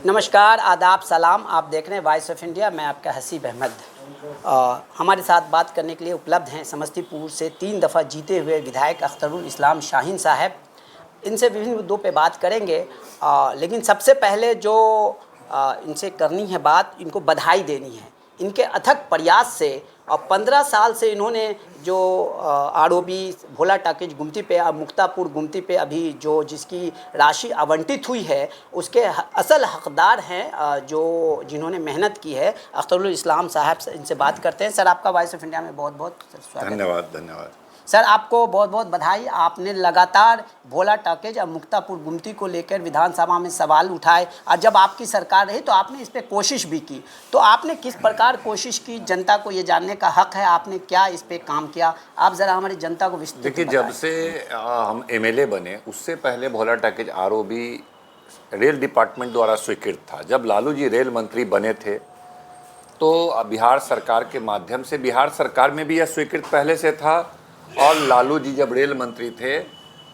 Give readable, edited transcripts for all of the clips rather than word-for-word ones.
नमस्कार, आदाब, सलाम। आप देख रहे हैं वॉइस ऑफ इंडिया। मैं आपका हसीब अहमद। हमारे साथ बात करने के लिए उपलब्ध हैं समस्तीपुर से 3 दफ़ा जीते हुए विधायक अख्तरुल इस्लाम शाहीन साहब। इनसे विभिन्न मुद्दों पे बात करेंगे। लेकिन सबसे पहले जो इनसे करनी है बात, इनको बधाई देनी है इनके अथक प्रयास से। और 15 साल से इन्होंने जो आरओबी भोला टाकिज गुमती पे, मुक्तापुर गुमती पे अभी जो जिसकी राशि आवंटित हुई है, उसके असल हकदार हैं जो जिन्होंने मेहनत की है, अख्तरुल इस्लाम साहब से। इनसे बात करते हैं। सर, आपका वॉइस ऑफ इंडिया में बहुत बहुत स्वागत। धन्यवाद। सर, आपको बहुत बहुत बधाई। आपने लगातार भोला टाकिज और मुक्तापुर गुमती को लेकर विधानसभा में सवाल उठाए, और जब आपकी सरकार रही तो आपने इस पर कोशिश भी की। तो आपने किस प्रकार कोशिश की, जनता को ये जानने का हक है, आपने क्या इस पर काम किया? आप ज़रा हमारी जनता को विस्तृत देखिए, जब से हम एमएलए बने उससे पहले भोला टाकिज आरओबी रेल डिपार्टमेंट द्वारा स्वीकृत था। जब लालू जी रेल मंत्री बने थे तो बिहार सरकार के माध्यम से, बिहार सरकार में भी यह स्वीकृत पहले से था, और लालू जी जब रेल मंत्री थे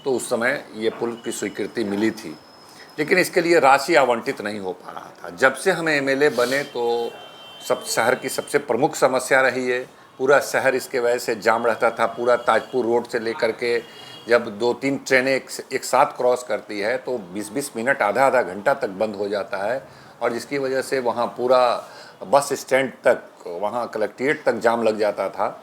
तो उस समय ये पुल की स्वीकृति मिली थी। लेकिन इसके लिए राशि आवंटित नहीं हो पा रहा था। जब से हम एमएलए बने तो सब शहर की सबसे प्रमुख समस्या रही है। पूरा शहर इसके वजह से जाम रहता था। पूरा ताजपुर रोड से लेकर के जब 2-3 ट्रेनें एक साथ क्रॉस करती है तो 20-20 मिनट, आधा घंटा तक बंद हो जाता है, और जिसकी वजह से वहाँ पूरा बस स्टैंड तक, वहाँ कलेक्ट्रेट तक जाम लग जाता था।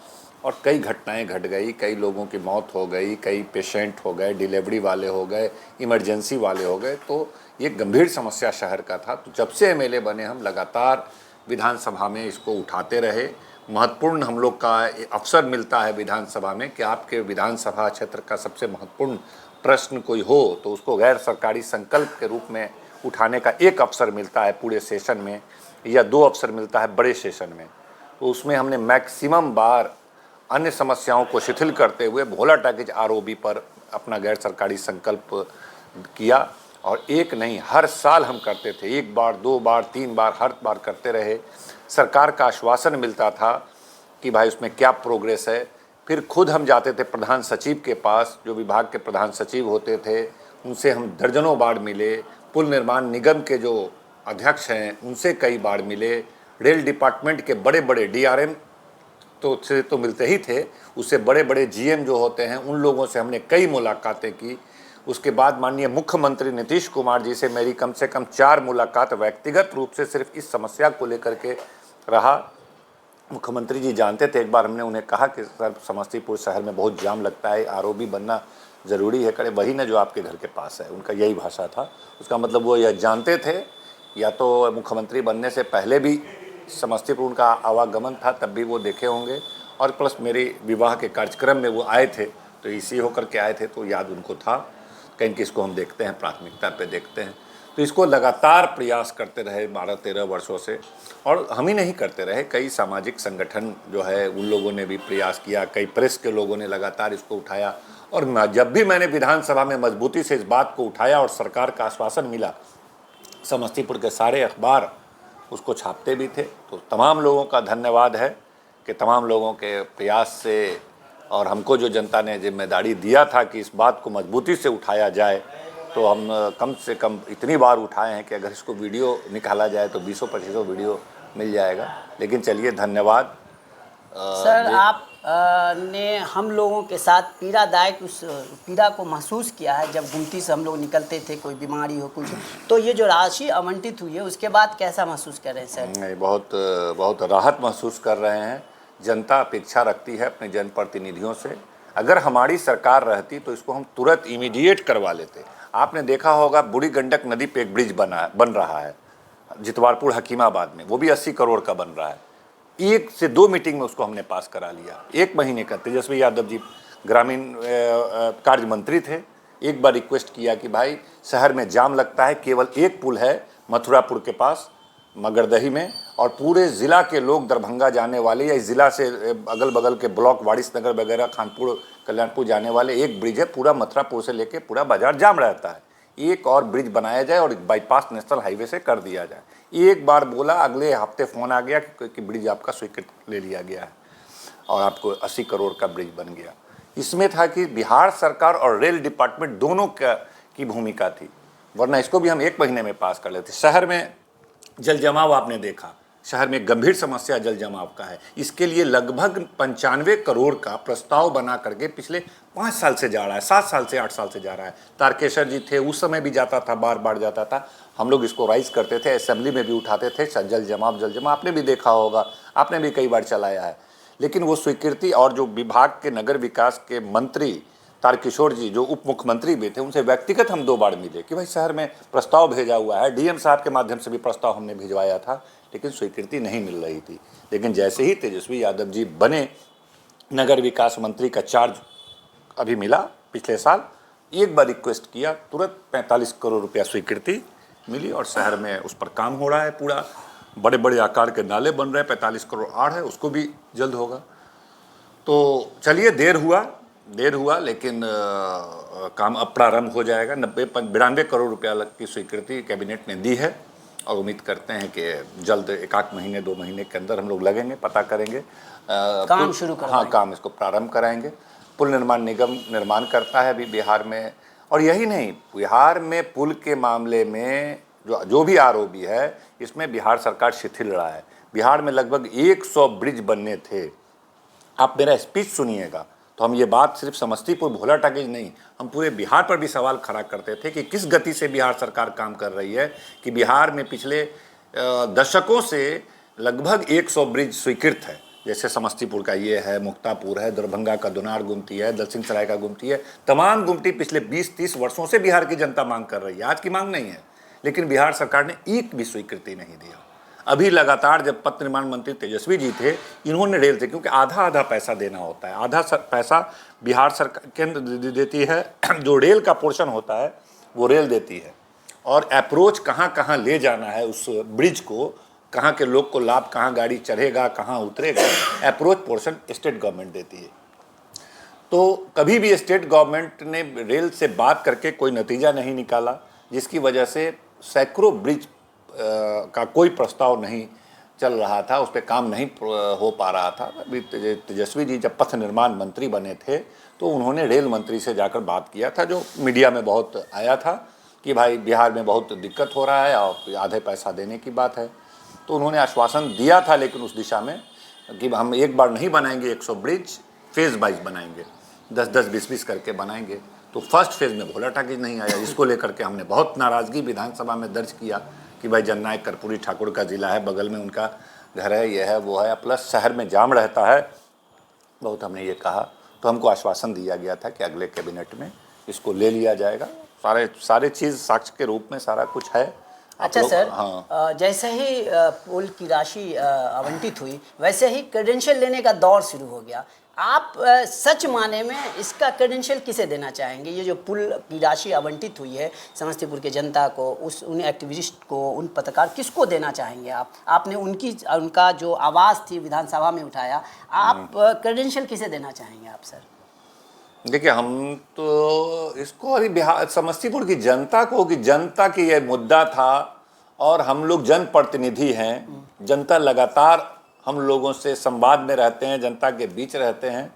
और कई घटनाएं घट गई, कई लोगों की मौत हो गई, कई पेशेंट हो गए, डिलीवरी वाले हो गए, इमरजेंसी वाले हो गए। तो ये गंभीर समस्या शहर का था। तो जब से एमएलए बने हम लगातार विधानसभा में इसको उठाते रहे। महत्वपूर्ण हम लोग का अवसर मिलता है विधानसभा में कि आपके विधानसभा क्षेत्र का सबसे महत्वपूर्ण प्रश्न कोई हो तो उसको गैर सरकारी संकल्प के रूप में उठाने का एक अवसर मिलता है पूरे सेशन में, या 2 अवसर मिलता है बड़े सेशन में। तो उसमें हमने मैक्सिमम बार अन्य समस्याओं को शिथिल करते हुए भोला टाकिज आरओबी पर अपना गैर सरकारी संकल्प किया। और एक नहीं, हर साल हम करते थे। 1 बार, 2 बार, 3 बार, हर बार करते रहे। सरकार का आश्वासन मिलता था कि भाई उसमें क्या प्रोग्रेस है। फिर खुद हम जाते थे प्रधान सचिव के पास, जो विभाग के प्रधान सचिव होते थे, उनसे हम दर्जनों बार मिले। पुल निर्माण निगम के जो अध्यक्ष हैं उनसे कई बार मिले। रेल डिपार्टमेंट के बड़े बड़े डीआरएम तो मिलते ही थे, उससे बड़े बड़े जीएम जो होते हैं उन लोगों से हमने कई मुलाकातें की। उसके बाद माननीय मुख्यमंत्री नीतीश कुमार जी से मेरी कम से कम 4 मुलाकात व्यक्तिगत रूप से सिर्फ इस समस्या को लेकर के रहा। मुख्यमंत्री जी जानते थे। एक बार हमने उन्हें कहा कि सर, समस्तीपुर शहर में बहुत जाम लगता है, आरओबी बनना ज़रूरी है। करे वही ना जो आपके घर के पास है, उनका यही भाषा था। उसका मतलब वो यह जानते थे, या तो मुख्यमंत्री बनने से पहले भी समस्तीपुर का आवागमन था तब भी वो देखे होंगे, और प्लस मेरे विवाह के कार्यक्रम में वो आए थे तो इसी होकर के आए थे, तो याद उनको था। कहीं कि इसको हम देखते हैं, प्राथमिकता पे देखते हैं। तो इसको लगातार प्रयास करते रहे 12-13 वर्षों से। और हम ही नहीं करते रहे, कई सामाजिक संगठन जो है उन लोगों ने भी प्रयास किया, कई प्रेस के लोगों ने लगातार इसको उठाया। और जब भी मैंने विधानसभा में मजबूती से इस बात को उठाया और सरकार का आश्वासन मिला, समस्तीपुर के सारे अखबार उसको छापते भी थे। तो तमाम लोगों का धन्यवाद है कि तमाम लोगों के प्रयास से, और हमको जो जनता ने जिम्मेदारी दिया था कि इस बात को मजबूती से उठाया जाए, तो हम कम से कम इतनी बार उठाए हैं कि अगर इसको वीडियो निकाला जाए तो 20-25 वीडियो मिल जाएगा। लेकिन चलिए, धन्यवाद। सर, आप ने हम लोगों के साथ पीड़ादायक उस पीड़ा को महसूस किया है। जब गुमती से हम लोग निकलते थे, कोई बीमारी हो कुछ, तो ये जो राशि आवंटित हुई है उसके बाद कैसा महसूस कर रहे हैं सर? नहीं, बहुत राहत महसूस कर रहे हैं। जनता अपेक्षा रखती है अपने जनप्रतिनिधियों से। अगर हमारी सरकार रहती तो इसको हम तुरंत इमीडिएट करवा लेते। आपने देखा होगा बूढ़ी गंडक नदी पे एक ब्रिज बन रहा है जितवारपुर हकीमाबाद में, वो भी 80 करोड़ का बन रहा है। 1 से 2 मीटिंग में उसको हमने पास करा लिया। 1 महीने का। तेजस्वी यादव जी ग्रामीण कार्य मंत्री थे। एक बार रिक्वेस्ट किया कि भाई शहर में जाम लगता है, केवल एक पुल है मथुरापुर के पास मगरदही में, और पूरे ज़िला के लोग दरभंगा जाने वाले या इस ज़िला से अगल बगल के ब्लॉक वारिसनगर वगैरह, खानपुर, कल्याणपुर जाने वाले एक ब्रिज है, पूरा मथुरापुर से लेके पूरा बाजार जाम रहता है। एक और ब्रिज बनाया जाए और बाईपास नेशनल हाईवे से कर दिया जाए। एक बार बोला, अगले हफ्ते फ़ोन आ गया कि ब्रिज आपका स्वीकृत ले लिया गया है और आपको 80 करोड़ का ब्रिज बन गया। इसमें था कि बिहार सरकार और रेल डिपार्टमेंट दोनों की भूमिका थी। वरना इसको भी हम 1 महीने में पास कर लेते। शहर में जल जमाव आपने देखा, शहर में गंभीर समस्या जल जमाव का है। इसके लिए लगभग 95 करोड़ का प्रस्ताव बना करके पिछले 5 साल से जा रहा है, 7 साल से 8 साल से जा रहा है। तारकेश्वर जी थे, उस समय भी जाता था, बार बार जाता था। हम लोग इसको राइज करते थे, असेंबली में भी उठाते थे, जल जमाव आपने भी देखा होगा, आपने भी कई बार चलाया है। लेकिन वो स्वीकृति, और जो विभाग के नगर विकास के मंत्री तारकिशोर जी जो उप मुख्यमंत्री भी थे, उनसे व्यक्तिगत हम 2 बार मिले कि भाई शहर में प्रस्ताव भेजा हुआ है, डीएम साहब के माध्यम से भी प्रस्ताव हमने भिजवाया था, लेकिन स्वीकृति नहीं मिल रही थी। लेकिन जैसे ही तेजस्वी यादव जी बने, नगर विकास मंत्री का चार्ज अभी मिला पिछले साल, एक बार रिक्वेस्ट किया, तुरंत 45 करोड़ रुपया स्वीकृति मिली और शहर में उस पर काम हो रहा है। पूरा बड़े बड़े आकार के नाले बन रहे हैं, 45 करोड़ आड़ है, उसको भी जल्द होगा। तो चलिए, देर हुआ लेकिन काम अब प्रारंभ हो जाएगा। 92 करोड़ रुपया की स्वीकृति कैबिनेट ने दी है और उम्मीद करते हैं कि जल्द 1 महीने 2 महीने के अंदर हम लोग लगेंगे, पता करेंगे, काम शुरू करेंगे। हाँ, काम इसको प्रारंभ कराएंगे। पुल निर्माण निगम निर्माण करता है अभी बिहार में, और यही नहीं, बिहार में पुल के मामले में जो भी आरओबी है, इसमें बिहार सरकार शिथिल रहा है। बिहार में लगभग 100 ब्रिज बनने थे। आप मेरा स्पीच सुनिएगा तो हम ये बात सिर्फ समस्तीपुर भोला टाकीज नहीं, हम पूरे बिहार पर भी सवाल खड़ा करते थे कि किस गति से बिहार सरकार काम कर रही है कि बिहार में पिछले दशकों से लगभग 100 ब्रिज स्वीकृत है। जैसे समस्तीपुर का ये है, मुक्तापुर है, दरभंगा का दुनार गुमटी है, दलसिंह सराय का गुमटी है। तमाम गुमटी पिछले 20-30 वर्षों से बिहार की जनता मांग कर रही है, आज की मांग नहीं है। लेकिन बिहार सरकार ने एक भी स्वीकृति नहीं दिया। अभी लगातार जब पथ निर्माण मंत्री तेजस्वी जी थे, इन्होंने रेल से, क्योंकि आधा पैसा देना होता है, आधा पैसा बिहार सरकार केंद्र देती है, जो रेल का पोर्शन होता है वो रेल देती है, और अप्रोच कहाँ कहाँ ले जाना है उस ब्रिज को, कहाँ के लोग को लाभ, कहाँ गाड़ी चढ़ेगा, कहाँ उतरेगा, अप्रोच पोर्शन स्टेट गवर्नमेंट देती है। तो कभी भी स्टेट गवर्नमेंट ने रेल से बात करके कोई नतीजा नहीं निकाला, जिसकी वजह से सैकड़ों ब्रिज का कोई प्रस्ताव नहीं चल रहा था, उस पर काम नहीं हो पा रहा था। अभी तेजस्वी जी जब पथ निर्माण मंत्री बने थे तो उन्होंने रेल मंत्री से जाकर बात किया था, जो मीडिया में बहुत आया था कि भाई बिहार में बहुत दिक्कत हो रहा है और आधे पैसा देने की बात है। तो उन्होंने आश्वासन दिया था, लेकिन उस दिशा में कि हम एक बार नहीं बनाएंगे 100 ब्रिज, फेज़ वाइज बनाएंगे, 10-10, 20-20 करके बनाएंगे। तो फर्स्ट फेज़ में भोला टाकीज नहीं आया, जिसको लेकर के हमने बहुत नाराज़गी विधानसभा में दर्ज किया कि भाई जननायक कर्पूरी ठाकुर का ज़िला है, बगल में उनका घर है, ये है वो है, प्लस शहर में जाम रहता है बहुत, हमने ये कहा। तो हमको आश्वासन दिया गया था कि अगले कैबिनेट में इसको ले लिया जाएगा। सारे चीज़ साक्ष्य के रूप में सारा कुछ है। अच्छा सर, हाँ, जैसे ही पुल की राशि आवंटित हुई, वैसे ही क्रेडेंशियल लेने का दौर शुरू हो गया। आप सच माने में इसका क्रेडेंशियल किसे देना चाहेंगे? ये जो पुल की राशि आवंटित हुई है समस्तीपुर के जनता को, उन एक्टिविस्ट को, उन पत्रकार, किसको देना चाहेंगे आप? आपने उनका जो आवाज़ थी विधानसभा में उठाया, आप क्रेडेंशियल किसे देना चाहेंगे आप सर? देखिए, हम तो इसको अभी बिहार समस्तीपुर की जनता को, कि जनता की ये मुद्दा था और हम लोग जनप्रतिनिधि हैं, जनता लगातार हम लोगों से संवाद में रहते हैं, जनता के बीच रहते हैं,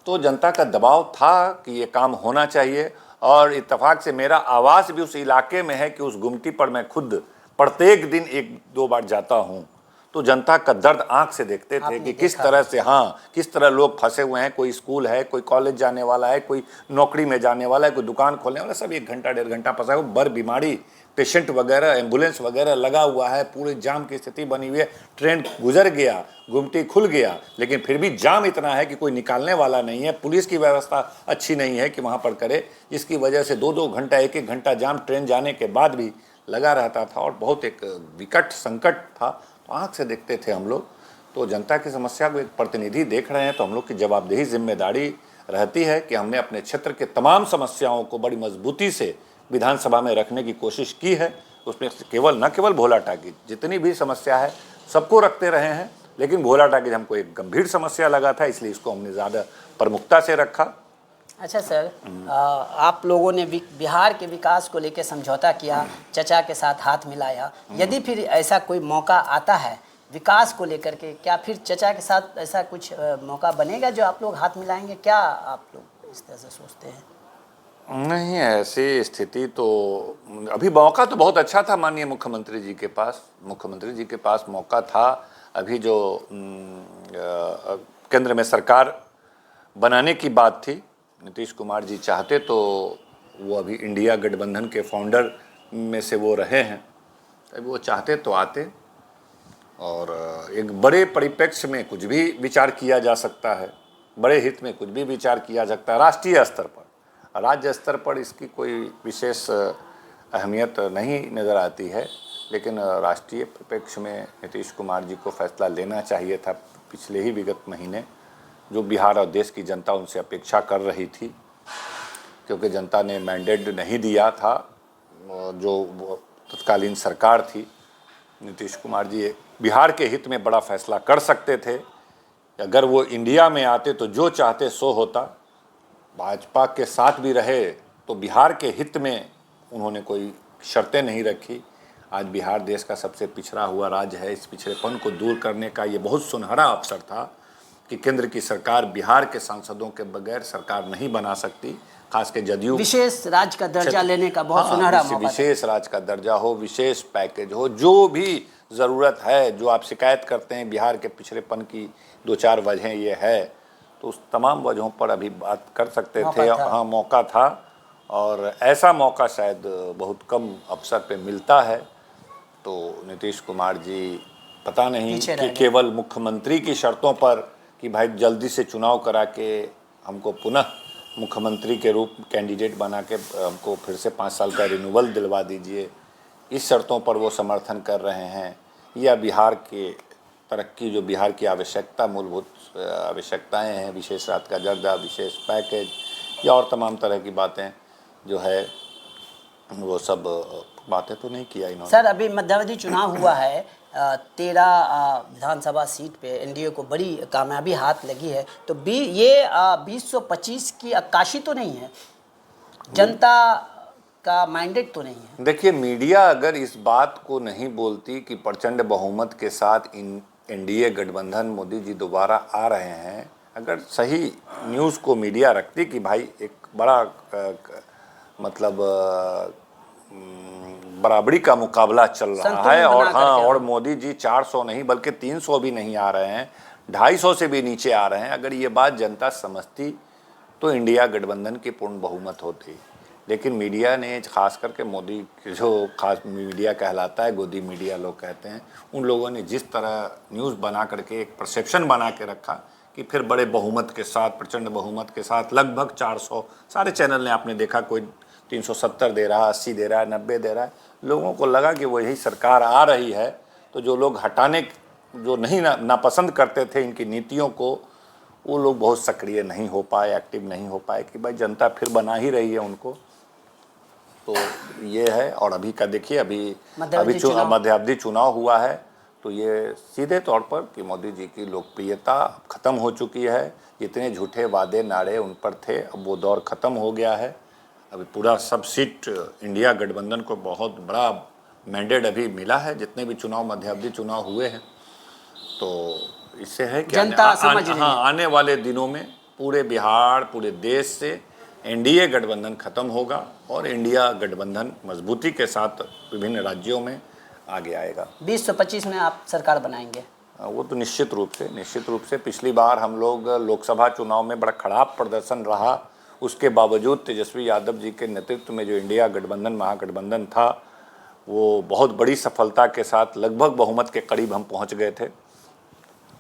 तो जनता का दबाव था कि ये काम होना चाहिए। और इत्तेफाक से मेरा आवास भी उस इलाके में है कि उस गुमटी पर मैं खुद प्रत्येक दिन 1-2 बार जाता हूँ। तो जनता का दर्द आंख से देखते थे कि किस तरह से, हाँ, किस तरह लोग फंसे हुए हैं। कोई स्कूल है, कोई कॉलेज जाने वाला है, कोई नौकरी में जाने वाला है, कोई दुकान खोलने वाला, सब 1 घंटा 1.5 घंटा फंसा है। बर बीमारी, पेशेंट वगैरह, एम्बुलेंस वगैरह लगा हुआ है, पूरे जाम की स्थिति बनी हुई है। ट्रेन गुजर गया, गुमटी खुल गया, लेकिन फिर भी जाम इतना है कि कोई निकालने वाला नहीं है। पुलिस की व्यवस्था अच्छी नहीं है कि वहाँ पर करे, जिसकी वजह से 2-2 घंटा, 1-1 घंटा जाम ट्रेन जाने के बाद भी लगा रहता था और बहुत एक विकट संकट था। आँख से देखते थे हम लोग। तो जनता की समस्या को एक प्रतिनिधि देख रहे हैं, तो हम लोग की जवाबदेही, जिम्मेदारी रहती है कि हमने अपने क्षेत्र के तमाम समस्याओं को बड़ी मजबूती से विधानसभा में रखने की कोशिश की है। उसमें न केवल भोला टाकीज, जितनी भी समस्या है सबको रखते रहे हैं, लेकिन भोला टाकीज हमको एक गंभीर समस्या लगा था, इसलिए इसको हमने ज़्यादा प्रमुखता से रखा। अच्छा सर, आप लोगों ने बिहार के विकास को लेकर समझौता किया, चचा के साथ हाथ मिलाया। यदि फिर ऐसा कोई मौका आता है विकास को लेकर के, क्या फिर चचा के साथ ऐसा कुछ मौका बनेगा जो आप लोग हाथ मिलाएंगे? क्या आप लोग इस तरह से सोचते हैं? नहीं, ऐसी स्थिति तो अभी मौका तो बहुत अच्छा था माननीय मुख्यमंत्री जी के पास। मुख्यमंत्री जी के पास मौका था। अभी जो केंद्र में सरकार बनाने की बात थी, नीतीश कुमार जी चाहते तो वो अभी इंडिया गठबंधन के फाउंडर में से वो रहे हैं। अभी वो चाहते तो आते और एक बड़े परिप्रेक्ष्य में कुछ भी विचार किया जा सकता है, बड़े हित में कुछ भी विचार किया जा सकता है। राष्ट्रीय स्तर पर, राज्य स्तर पर इसकी कोई विशेष अहमियत नहीं नज़र आती है, लेकिन राष्ट्रीय परिप्रेक्ष्य में नीतीश कुमार जी को फैसला लेना चाहिए था। पिछले ही विगत महीने जो बिहार और देश की जनता उनसे अपेक्षा कर रही थी, क्योंकि जनता ने मैंडेट नहीं दिया था, जो तत्कालीन सरकार थी, नीतीश कुमार जी बिहार के हित में बड़ा फैसला कर सकते थे। अगर वो इंडिया में आते तो जो चाहते सो होता। भाजपा के साथ भी रहे तो बिहार के हित में उन्होंने कोई शर्तें नहीं रखी। आज बिहार देश का सबसे पिछड़ा हुआ राज्य है। इस पिछड़ेपन को दूर करने का ये बहुत सुनहरा अवसर था कि केंद्र की सरकार बिहार के सांसदों के बगैर सरकार नहीं बना सकती, खास के जदयू विशेष राज्य का दर्जा लेने का बहुत सुनहरा मौका था। विशेष राज्य का दर्जा हो, विशेष पैकेज हो, जो भी ज़रूरत है, जो आप शिकायत करते हैं बिहार के पिछड़ेपन की 2-4 वजहें ये है, तो उस तमाम वजहों पर अभी बात कर सकते थे। हाँ, मौका था और ऐसा मौका शायद बहुत कम अवसर पे मिलता है। तो नीतीश कुमार जी पता नहीं कि केवल मुख्यमंत्री की शर्तों पर कि भाई जल्दी से चुनाव करा के हमको पुनः मुख्यमंत्री के रूप कैंडिडेट बना के हमको फिर से 5 साल का रिन्यूअल दिलवा दीजिए, इस शर्तों पर वो समर्थन कर रहे हैं, या बिहार के तरक्की, जो बिहार की आवश्यकता, मूलभूत आवश्यकताएं हैं, विशेष राज्य का दर्जा, विशेष पैकेज या और तमाम तरह की बातें जो है, वो सब बातें तो नहीं किया इन्होंने। सर, अभी मध्यावधि चुनाव हुआ है, 13 विधानसभा सीट पे एनडीए को बड़ी कामयाबी हाथ लगी है, तो ये 2025 की अक्काशी तो नहीं है, जनता का मैंडेट तो नहीं है। देखिए, मीडिया अगर इस बात को नहीं बोलती कि प्रचंड बहुमत के साथ एनडीए गठबंधन मोदी जी दोबारा आ रहे हैं, अगर सही न्यूज़ को मीडिया रखती कि भाई एक बड़ा मतलब बराबरी का मुकाबला चल रहा है और हाँ, और मोदी जी 400 नहीं बल्कि 300 भी नहीं आ रहे हैं, 250 से भी नीचे आ रहे हैं, अगर ये बात जनता समझती तो इंडिया गठबंधन की पूर्ण बहुमत होती। लेकिन मीडिया ने, खास करके मोदी जो खास मीडिया कहलाता है, गोदी मीडिया लोग कहते हैं, उन लोगों ने जिस तरह न्यूज़ बना करके एक परसेप्शन बना के रखा कि फिर बड़े बहुमत के साथ, प्रचंड बहुमत के साथ लगभग 400, सारे चैनल ने आपने देखा, कोई 370 दे रहा है, 80 दे रहा है, 90 दे रहा है। लोगों को लगा कि वही सरकार आ रही है, तो जो लोग हटाने, जो नहीं नापसंद करते थे इनकी नीतियों को, वो लोग बहुत सक्रिय नहीं हो पाए, एक्टिव नहीं हो पाए कि भाई जनता फिर बना ही रही है उनको। तो ये है। और अभी का देखिए, अभी मध्यावधि चुनाव हुआ है, तो ये सीधे तौर पर कि मोदी जी की लोकप्रियता ख़त्म हो चुकी है। जितने झूठे वादे नारे उन पर थे, अब वो दौर ख़त्म हो गया है। अभी पूरा सब सीट इंडिया गठबंधन को बहुत बड़ा मैंडेट अभी मिला है, जितने भी चुनाव मध्यावधि चुनाव हुए हैं। तो इससे है कि आने वाले दिनों में पूरे बिहार, पूरे देश से एनडीए गठबंधन खत्म होगा और इंडिया गठबंधन मजबूती के साथ विभिन्न राज्यों में आगे आएगा। 2025 में आप सरकार बनाएंगे? वो तो निश्चित रूप से पिछली बार हम लोग लोकसभा चुनाव में बड़ा खराब प्रदर्शन रहा, उसके बावजूद तेजस्वी यादव जी के नेतृत्व में जो इंडिया गठबंधन महागठबंधन था, वो बहुत बड़ी सफलता के साथ लगभग बहुमत के करीब हम पहुंच गए थे।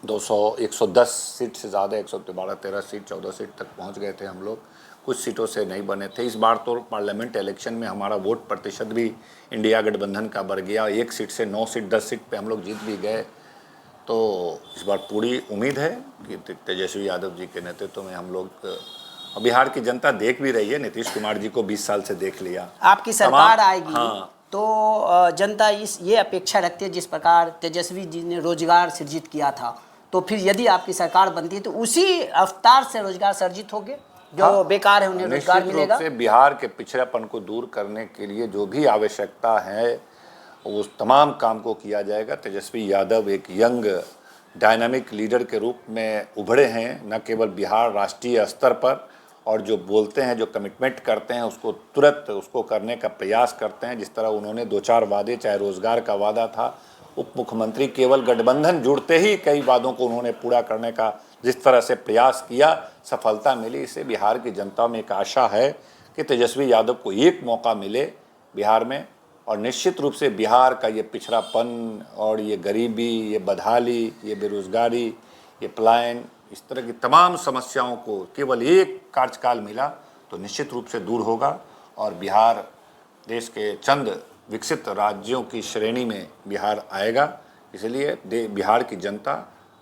110 सीट से ज़्यादा, 112-13 सीट, 14 सीट तक पहुंच गए थे हम लोग। कुछ सीटों से नहीं बने थे। इस बार तो पार्लियामेंट इलेक्शन में हमारा वोट प्रतिशत भी इंडिया गठबंधन का बढ़ गया। 1 सीट से 9 सीट, 10 सीट पे हम लोग जीत भी गए। तो इस बार पूरी उम्मीद है कि तेजस्वी यादव जी के नेतृत्व में हम लोग, बिहार की जनता देख भी रही है, नीतीश कुमार जी को 20 साल से देख लिया। आपकी सरकार आएगी। हाँ। तो जनता ये अपेक्षा रखती है, जिस प्रकार तेजस्वी जी ने रोजगार सृजित किया था, तो फिर यदि आपकी सरकार बनती है तो उसी अवतार से रोजगार सृजित होंगे, जो बेकार है उन्हें रोजगार मिलेगा। से बिहार के पिछड़ापन को दूर करने के लिए जो भी आवश्यकता है उस तमाम काम को किया जाएगा। तेजस्वी यादव एक यंग डायनामिक लीडर के रूप में उभरे हैं, न केवल बिहार राष्ट्रीय स्तर पर और जो बोलते हैं, जो कमिटमेंट करते हैं, उसको तुरंत उसको करने का प्रयास करते हैं। जिस तरह उन्होंने 2-4 वादे, चाहे रोज़गार का वादा था, उप मुख्यमंत्री केवल गठबंधन जुड़ते ही कई वादों को उन्होंने पूरा करने का जिस तरह से प्रयास किया, सफलता मिली। इससे बिहार की जनता में एक आशा है कि तेजस्वी यादव को एक मौका मिले बिहार में, और निश्चित रूप से बिहार का ये पिछड़ापन और ये गरीबी, ये बदहाली, ये बेरोज़गारी, ये पलायन, इस तरह की तमाम समस्याओं को केवल एक कार्यकाल मिला तो निश्चित रूप से दूर होगा, और बिहार देश के चंद विकसित राज्यों की श्रेणी में बिहार आएगा। इसलिए बिहार की जनता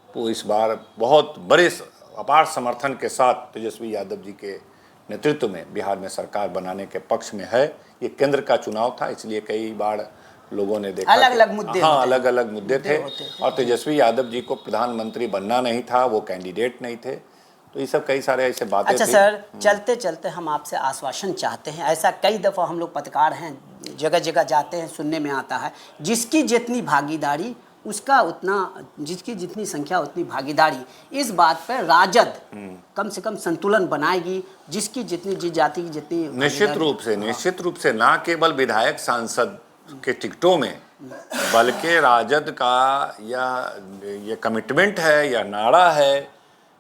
को इस बार बहुत बड़े अपार समर्थन के साथ तेजस्वी यादव जी के नेतृत्व में बिहार में सरकार बनाने के पक्ष में है। ये केंद्र का चुनाव था, इसलिए कई बार लोगों ने देखा अलग अलग मुद्दे, हाँ, अलग अलग मुद्दे थे, और तेजस्वी यादव जी को प्रधानमंत्री बनना नहीं था, वो कैंडिडेट नहीं थे, तो ये सब कई सारे ऐसे बातें अच्छा थी। सर, चलते चलते हम आपसे आश्वासन चाहते हैं। ऐसा कई दफ़ा हम लोग पत्रकार हैं, जगह जगह जाते हैं, सुनने में आता है जिसकी जितनी भागीदारी उसका उतना, जिसकी जितनी संख्या उतनी भागीदारी। इस बात पर राजद कम से कम संतुलन बनाएगी, जिसकी जितनी जिस जाति की जितनी निश्चित रूप से ना केवल विधायक सांसद के टिकटों में, बल्कि राजद का ये कमिटमेंट है या नारा है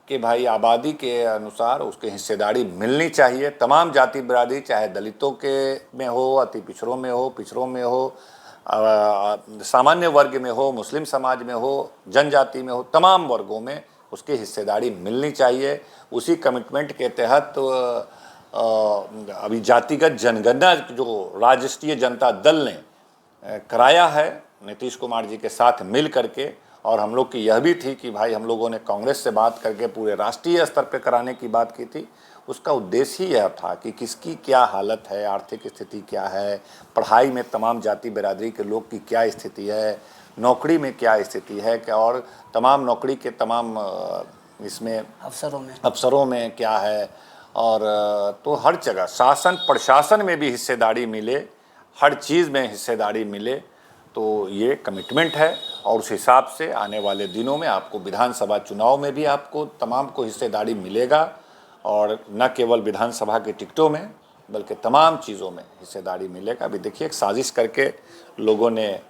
कि भाई आबादी के अनुसार उसके हिस्सेदारी मिलनी चाहिए। तमाम जाति बिरादरी, चाहे दलितों के में हो, अति पिछड़ों में हो, सामान्य वर्ग में हो, मुस्लिम समाज में हो, जनजाति में हो, तमाम वर्गों में उसकी हिस्सेदारी मिलनी चाहिए। उसी कमिटमेंट के तहत अभी जातिगत जनगणना जो राष्ट्रीय जनता दल ने कराया है नीतीश कुमार जी के साथ मिल करके, और हम लोग की यह भी थी कि भाई हम लोगों ने कांग्रेस से बात करके पूरे राष्ट्रीय स्तर पर कराने की बात की थी। उसका उद्देश्य ही यह था कि किसकी क्या हालत है, आर्थिक स्थिति क्या है, पढ़ाई में तमाम जाति बिरादरी के लोग की क्या स्थिति है, नौकरी में क्या स्थिति है, क्या और तमाम नौकरी के तमाम इसमें अफसरों में क्या है, और तो हर जगह शासन प्रशासन में भी हिस्सेदारी मिले, हर चीज़ में हिस्सेदारी मिले। तो ये कमिटमेंट है, और उस हिसाब से आने वाले दिनों में आपको विधानसभा चुनाव में भी आपको तमाम को हिस्सेदारी मिलेगा, और न केवल विधानसभा के टिकटों में बल्कि तमाम चीज़ों में हिस्सेदारी मिलेगा। अभी देखिए, एक साजिश करके लोगों ने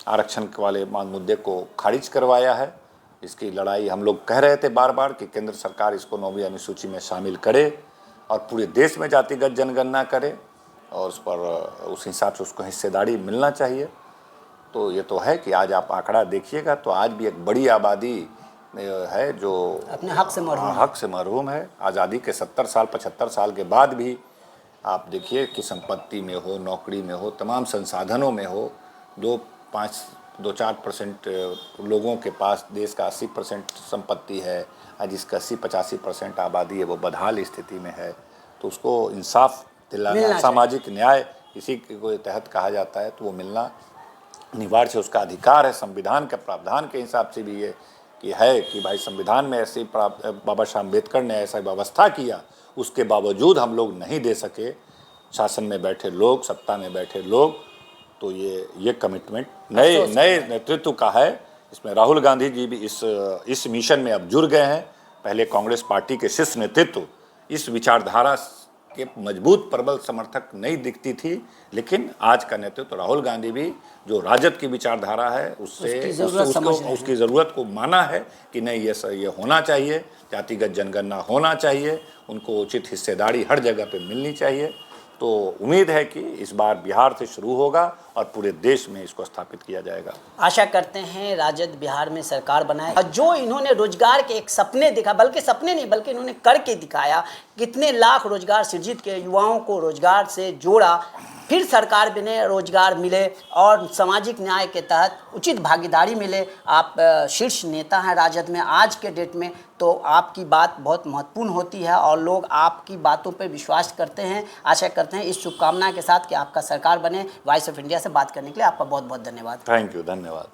आरक्षण वाले मुद्दे को खारिज करवाया है। इसकी लड़ाई हम लोग कह रहे थे बार बार कि केंद्र सरकार इसको 9वीं अनुसूची में शामिल करे और पूरे देश में जातिगत जनगणना करे, और उस पर उस हिसाब से उसको हिस्सेदारी मिलना चाहिए। तो ये तो है कि आज आप आंकड़ा देखिएगा तो आज भी एक बड़ी आबादी है जो अपने हक से महरूम है। आज़ादी के 70 साल 75 साल के बाद भी आप देखिए कि संपत्ति में हो, नौकरी में हो, तमाम संसाधनों में हो, 2-4% लोगों के पास देश का 80% संपत्ति है, जिसका 80-85% आबादी है वो बदहाल स्थिति में है। तो उसको इंसाफ दिलाना, सामाजिक न्याय इसी के तहत कहा जाता है, तो वो मिलना अनिवार्य, उसका अधिकार है। संविधान के प्रावधान के हिसाब से भी ये है कि भाई संविधान में ऐसी बाबा साहब अम्बेडकर ने ऐसा व्यवस्था किया, उसके बावजूद हम लोग नहीं दे सके, शासन में बैठे लोग, सत्ता में बैठे लोग। तो ये कमिटमेंट नए नेतृत्व का है। इसमें राहुल गांधी जी भी इस मिशन में अब जुड़ गए हैं। पहले कांग्रेस पार्टी के शीर्ष नेतृत्व इस विचारधारा के मजबूत प्रबल समर्थक नहीं दिखती थी, लेकिन आज का नेतृत्व राहुल गांधी भी जो राजद की विचारधारा है उसकी ज़रूरत को माना है कि नहीं, ये होना चाहिए, जातिगत जनगणना होना चाहिए, उनको उचित हिस्सेदारी हर जगह पे मिलनी चाहिए। तो उम्मीद है कि इस बार बिहार से शुरू होगा और पूरे देश में इसको स्थापित किया जाएगा। आशा करते हैं राजद बिहार में सरकार बनाए, और जो इन्होंने रोजगार के एक सपने दिखा, बल्कि सपने नहीं बल्कि इन्होंने करके दिखाया, कितने लाख रोजगार सृजित के, युवाओं को रोजगार से जोड़ा, फिर सरकार बने, रोजगार मिले और सामाजिक न्याय के तहत उचित भागीदारी मिले। आप शीर्ष नेता हैं राजद में आज के डेट में, तो आपकी बात बहुत महत्वपूर्ण होती है और लोग आपकी बातों पर विश्वास करते हैं। आशा करते हैं इस शुभकामना के साथ कि आपका सरकार बने। वॉइस ऑफ इंडिया से बात करने के लिए आपका बहुत बहुत धन्यवाद। थैंक यू, धन्यवाद।